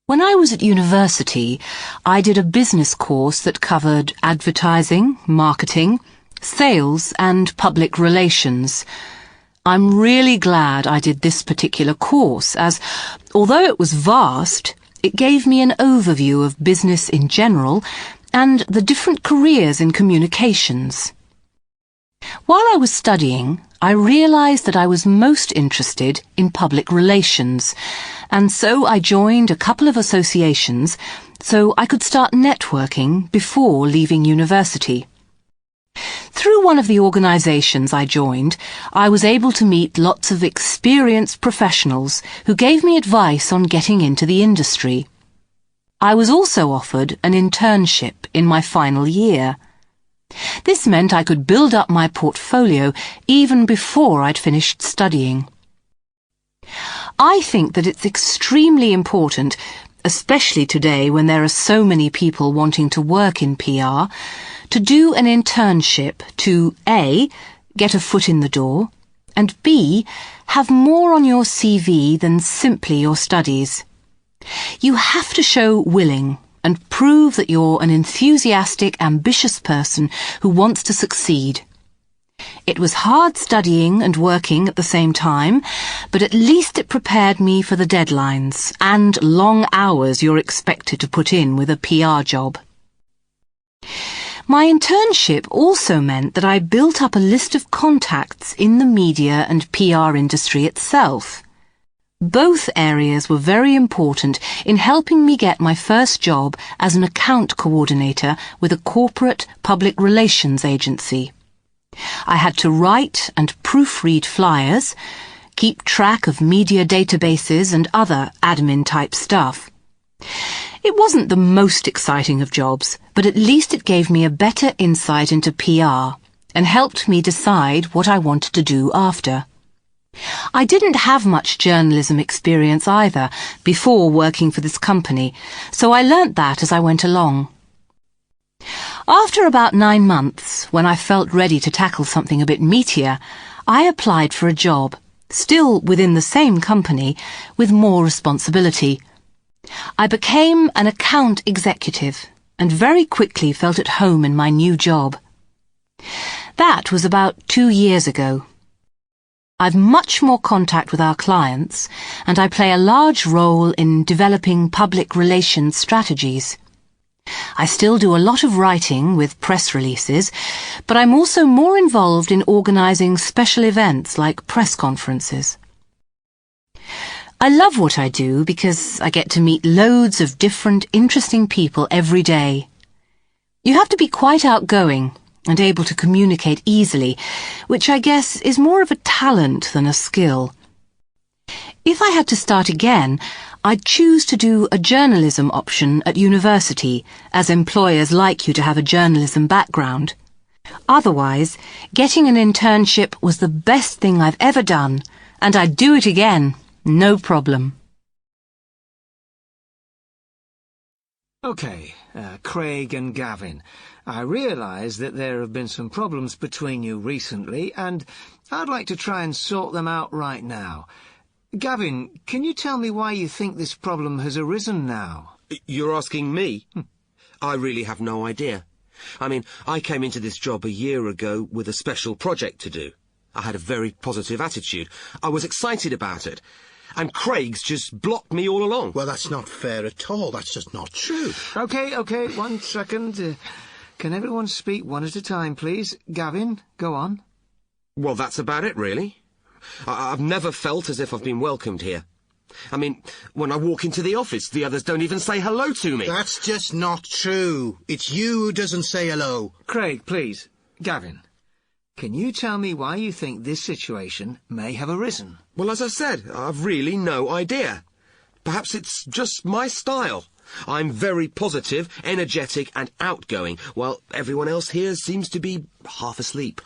When I was at university, I did a business course that covered advertising, marketing, sales and public relations. I'm really glad I did this particular course as, although it was vast, it gave me an overview of business in general and the different careers in communications. While I was studying, I realised that I was most interested in public relations, and so I joined a couple of associations so I could start networking before leaving university. Through one of the organisations I joined, I was able to meet lots of experienced professionals who gave me advice on getting into the industry. I was also offered an internship in my final year. This meant I could build up my portfolio even before I'd finished studying. I think that it's extremely important, especially today when there are so many people wanting to work in PR, to do an internship to A, get a foot in the door, and B, have more on your CV than simply your studies. You have to show willing and prove that you're an enthusiastic, ambitious person who wants to succeed. It was hard studying and working at the same time, but at least it prepared me for the deadlines and long hours you're expected to put in with a PR job. My internship also meant that I built up a list of contacts in the media and PR industry itself. Both areas were very important in helping me get my first job as an account coordinator with a corporate public relations agency. I had to write and proofread flyers, keep track of media databases and other admin-type stuff. It wasn't the most exciting of jobs, but at least it gave me a better insight into PR and helped me decide what I wanted to do after. I didn't have much journalism experience either before working for this company, so I learnt that as I went along. After about 9 months, when I felt ready to tackle something a bit meatier, I applied for a job, still within the same company, with more responsibility. I became an account executive and very quickly felt at home in my new job. That was about 2 years ago. I've much more contact with our clients, and I play a large role in developing public relations strategies. I still do a lot of writing with press releases, but I'm also more involved in organising special events like press conferences. I love what I do because I get to meet loads of different, interesting people every day. You have to be quite outgoing and able to communicate easily, which I guess is more of a talent than a skill. If I had to start again, I'd choose to do a journalism option at university, as employers like you to have a journalism background. Otherwise, getting an internship was the best thing I've ever done, and I'd do it again, no problem. OK, Craig and Gavin, I realise that there have been some problems between you recently, and I'd like to try and sort them out right now. Gavin, can you tell me why you think this problem has arisen now? You're asking me? I really have no idea. I mean, I came into this job a year ago with a special project to do. I had a very positive attitude. I was excited about it. And Craig's just blocked me all along. Well, that's not fair at all. That's just not true. OK, 1 second. Can everyone speak one at a time, please? Gavin, go on. Well, that's about it, really. I've never felt as if I've been welcomed here. I mean, when I walk into the office, the others don't even say hello to me. That's just not true. It's you who doesn't say hello. Craig, please. Gavin, can you tell me why you think this situation may have arisen? Well, as I said, I've really no idea. Perhaps it's just my style. I'm very positive, energetic and outgoing, while everyone else here seems to be half asleep.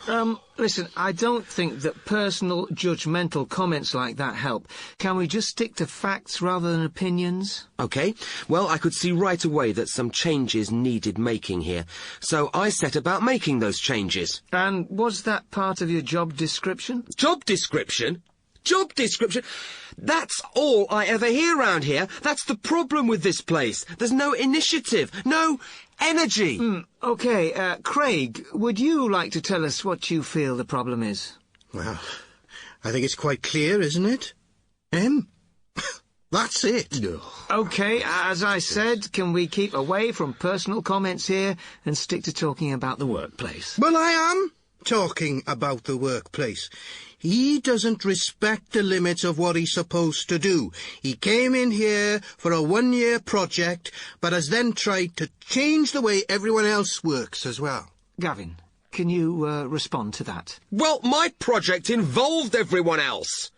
Listen, I don't think that personal, judgmental comments like that help. Can we just stick to facts rather than opinions? OK, well, I could see right away that some changes needed making here, so I set about making those changes. And was that part of your job description? Job description? job description. That's all I ever hear round here. That's the problem with this place. There's no initiative, no energy. OK, Craig, would you like to tell us what you feel the problem is? Well, I think it's quite clear, isn't it? That's it. OK, as I said, can we keep away from personal comments here and stick to talking about the workplace? Well, I am talking about the workplace. He doesn't respect the limits of what he's supposed to do. He came in here for a one-year project, but has then tried to change the way everyone else works as well. Gavin, can you respond to that? Well, my project involved everyone else.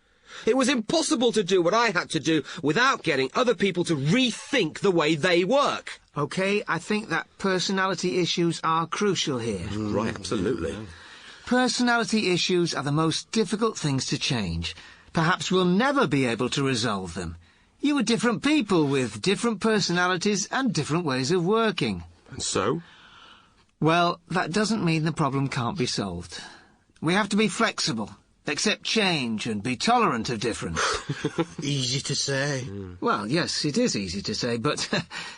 It was impossible to do what I had to do without getting other people to rethink the way they work. OK, I think that personality issues are crucial here. Right, absolutely. Personality issues are the most difficult things to change. Perhaps we'll never be able to resolve them. You are different people with different personalities and different ways of working. And so? Well, that doesn't mean the problem can't be solved. We have to be flexible, accept change and be tolerant of difference. Easy to say. Well, yes, it is easy to say, but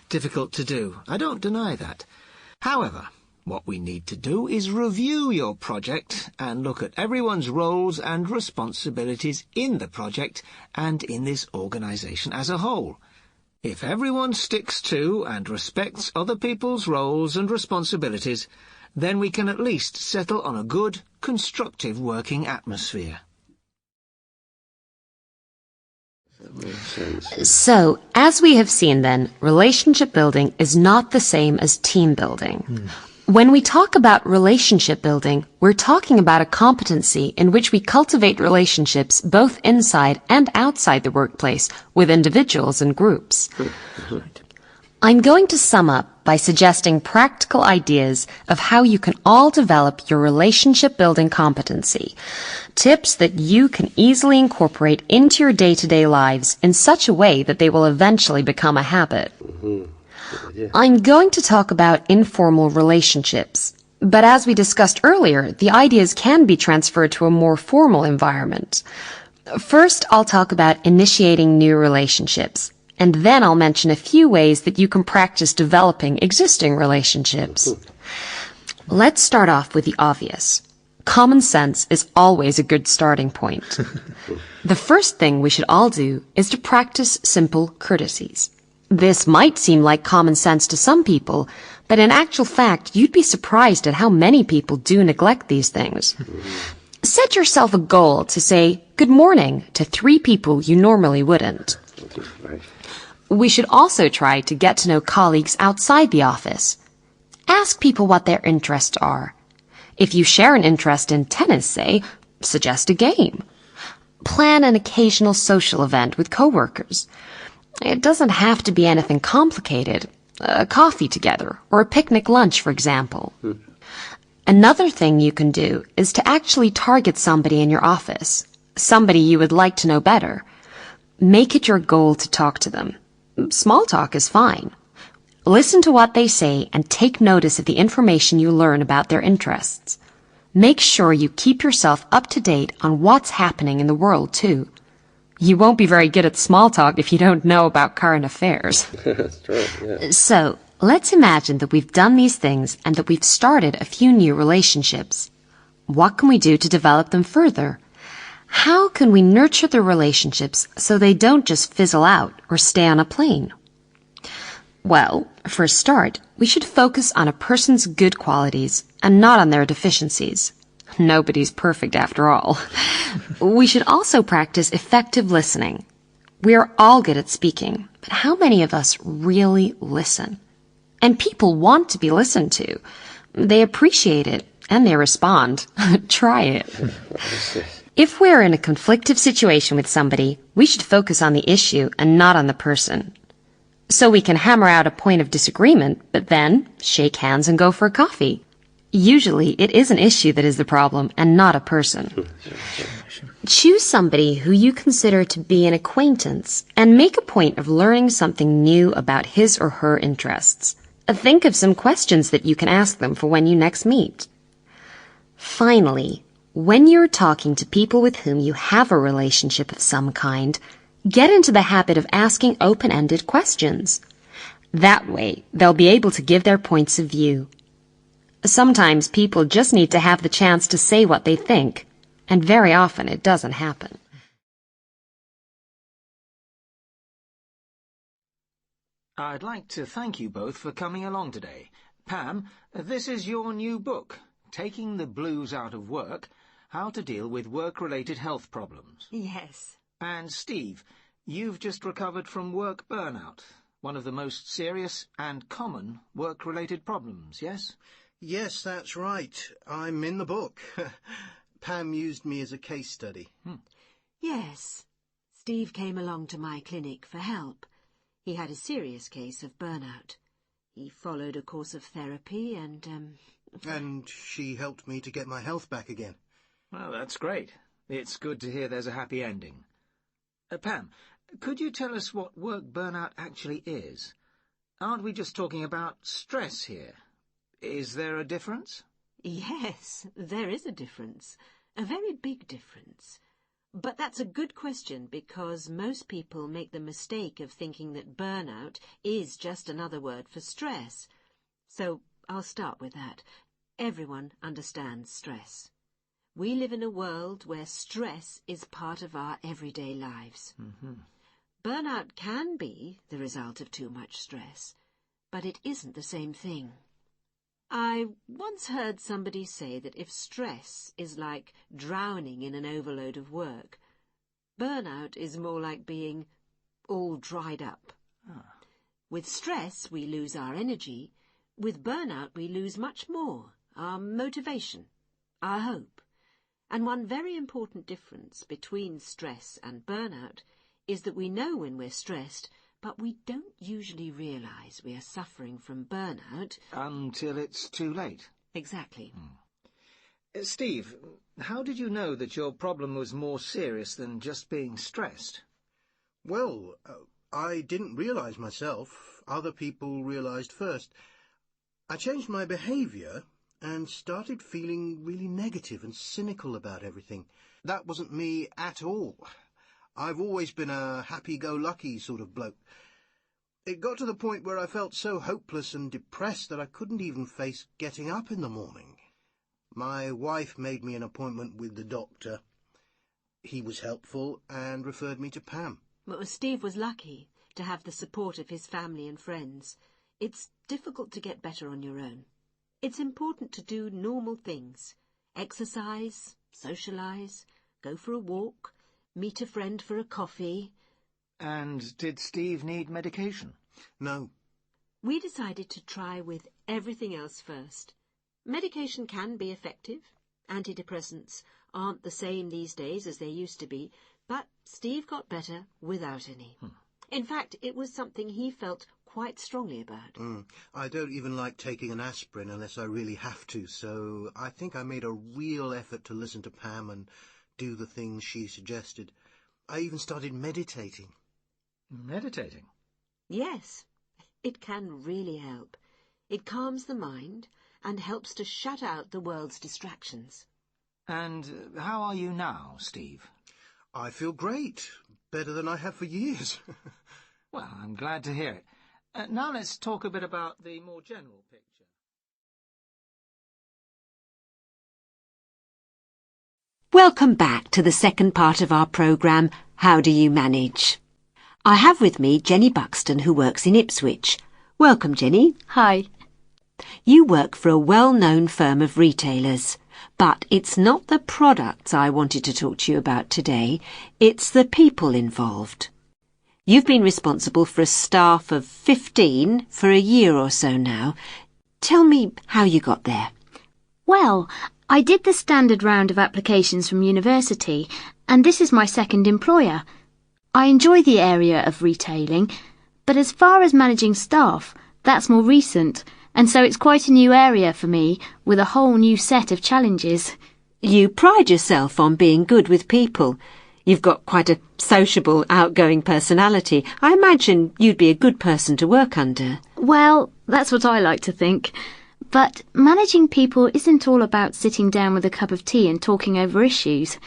difficult to do. I don't deny that. However, what we need to do is review your project and look at everyone's roles and responsibilities in the project and in this organisation as a whole. If everyone sticks to and respects other people's roles and responsibilities, then we can at least settle on a good, constructive working atmosphere. So, as we have seen then, relationship building is not the same as team building. When we talk about relationship building, we're talking about a competency in which we cultivate relationships both inside and outside the workplace with individuals and groups. I'm going to sum up by suggesting practical ideas of how you can all develop your relationship building competency. Tips that you can easily incorporate into your day-to-day lives in such a way that they will eventually become a habit. I'm going to talk about informal relationships, but as we discussed earlier, the ideas can be transferred to a more formal environment. First, I'll talk about initiating new relationships, and then I'll mention a few ways that you can practice developing existing relationships. Let's start off with the obvious. Common sense is always a good starting point. The first thing we should all do is to practice simple courtesies. This might seem like common sense to some people, but in actual fact, you'd be surprised at how many people do neglect these things. Set yourself a goal to say good morning to 3 people you normally wouldn't. We should also try to get to know colleagues outside the office. Ask people what their interests are. If you share an interest in tennis, say, suggest a game. Plan an occasional social event with coworkers. It doesn't have to be anything complicated. A coffee together, or a picnic lunch, for example. Another thing you can do is to actually target somebody in your office, somebody you would like to know better. Make it your goal to talk to them. Small talk is fine. Listen to what they say and take notice of the information you learn about their interests. Make sure you keep yourself up to date on what's happening in the world, too. You won't be very good at small talk if you don't know about current affairs. That's true, yeah. So, let's imagine that we've done these things and that we've started a few new relationships. What can we do to develop them further? How can we nurture the relationships so they don't just fizzle out or stay on a plane? Well, for a start, we should focus on a person's good qualities and not on their deficiencies. Nobody's perfect after all. We should also practice effective listening. We are all good at speaking, but how many of us really listen? And people want to be listened to. They appreciate it, and they respond. Try it. If we're in a conflictive situation with somebody, we should focus on the issue and not on the person. So we can hammer out a point of disagreement, but then shake hands and go for a coffee. Usually, it is an issue that is the problem and not a person. Choose somebody who you consider to be an acquaintance and make a point of learning something new about his or her interests. Think of some questions that you can ask them for when you next meet. Finally, when you're talking to people with whom you have a relationship of some kind, get into the habit of asking open-ended questions. That way, they'll be able to give their points of view. Sometimes people just need to have the chance to say what they think, and very often it doesn't happen. I'd like to thank you both for coming along today. Pam, this is your new book, Taking the Blues Out of Work, How to Deal with Work-Related Health Problems. Yes. And Steve, you've just recovered from work burnout, one of the most serious and common work-related problems, yes? Yes, that's right. I'm in the book. Pam used me as a case study. Yes. Steve came along to my clinic for help. He had a serious case of burnout. He followed a course of therapy and And she helped me to get my health back again. Well, that's great. It's good to hear there's a happy ending. Pam, could you tell us what work burnout actually is? Aren't we just talking about stress here? Is there a difference? Yes, there is a difference. A very big difference. But that's a good question because most people make the mistake of thinking that burnout is just another word for stress. So I'll start with that. Everyone understands stress. We live in a world where stress is part of our everyday lives. Burnout can be the result of too much stress, but it isn't the same thing. I once heard somebody say that if stress is like drowning in an overload of work, burnout is more like being all dried up. With stress, we lose our energy. With burnout, we lose much more, our motivation, our hope. And one very important difference between stress and burnout is that we know when we're stressed, but we don't usually realise we are suffering from burnout. Until it's too late. Exactly. Steve, how did you know that your problem was more serious than just being stressed? Well, I didn't realise myself. Other people realised first. I changed my behaviour and started feeling really negative and cynical about everything. That wasn't me at all. I've always been a happy-go-lucky sort of bloke. It got to the point where I felt so hopeless and depressed that I couldn't even face getting up in the morning. My wife made me an appointment with the doctor. He was helpful and referred me to Pam. But Steve was lucky to have the support of his family and friends. It's difficult to get better on your own. It's important to do normal things. Exercise, socialise, go for a walk, meet a friend for a coffee. And did Steve need medication? No. We decided to try with everything else first. Medication can be effective. Antidepressants aren't the same these days as they used to be, but Steve got better without any. In fact, it was something he felt quite strongly about. I don't even like taking an aspirin unless I really have to, so I think I made a real effort to listen to Pam and do the things she suggested. I even started meditating. Meditating? Yes, it can really help. It calms the mind and helps to shut out the world's distractions. And how are you now, Steve? I feel great. Better than I have for years. Well, I'm glad to hear it. Now let's talk a bit about the more general picture. Welcome back to the second part of our programme, How Do You Manage? I have with me Jenny Buxton, who works in Ipswich. Welcome, Jenny. Hi. You work for a well-known firm of retailers, but it's not the products I wanted to talk to you about today, it's the people involved. You've been responsible for a staff of 15 for a year or so now. Tell me how you got there. Well, I did the standard round of applications from university, and this is my second employer. I enjoy the area of retailing, but as far as managing staff, that's more recent, and so it's quite a new area for me, with a whole new set of challenges. You pride yourself on being good with people. You've got quite a sociable, outgoing personality. I imagine you'd be a good person to work under. Well, that's what I like to think. But managing people isn't all about sitting down with a cup of tea and talking over issues.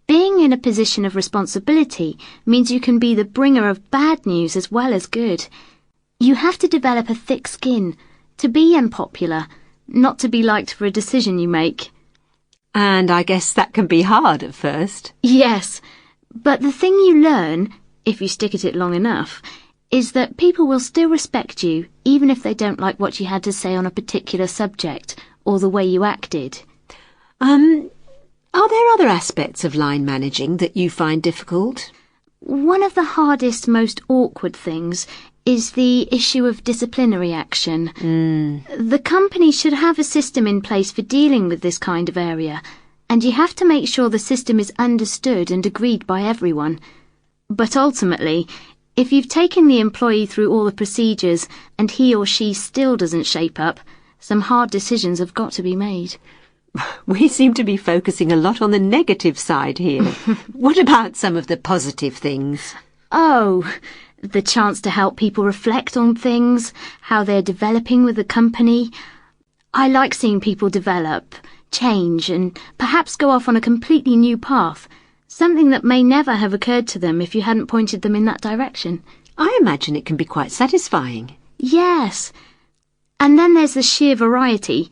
Being in a position of responsibility means you can be the bringer of bad news as well as good. You have to develop a thick skin, to be unpopular, not to be liked for a decision you make. And I guess that can be hard at first. Yes, but the thing you learn, if you stick at it long enough, is that people will still respect you even if they don't like what you had to say on a particular subject or the way you acted. Are there other aspects of line managing that you find difficult? One of the hardest, most awkward things is the issue of disciplinary action. The company should have a system in place for dealing with this kind of area, and you have to make sure the system is understood and agreed by everyone. But ultimately, if you've taken the employee through all the procedures and he or she still doesn't shape up, some hard decisions have got to be made. We seem to be focusing a lot on the negative side here. What about some of the positive things? Oh, the chance to help people reflect on things, how they're developing with the company. I like seeing people develop, change, and perhaps go off on a completely new path, something that may never have occurred to them if you hadn't pointed them in that direction. I imagine it can be quite satisfying. Yes. And then there's the sheer variety.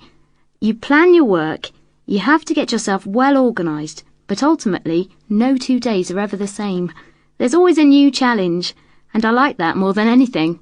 You plan your work, you have to get yourself well organised, but ultimately, no 2 days are ever the same. There's always a new challenge, and I like that more than anything.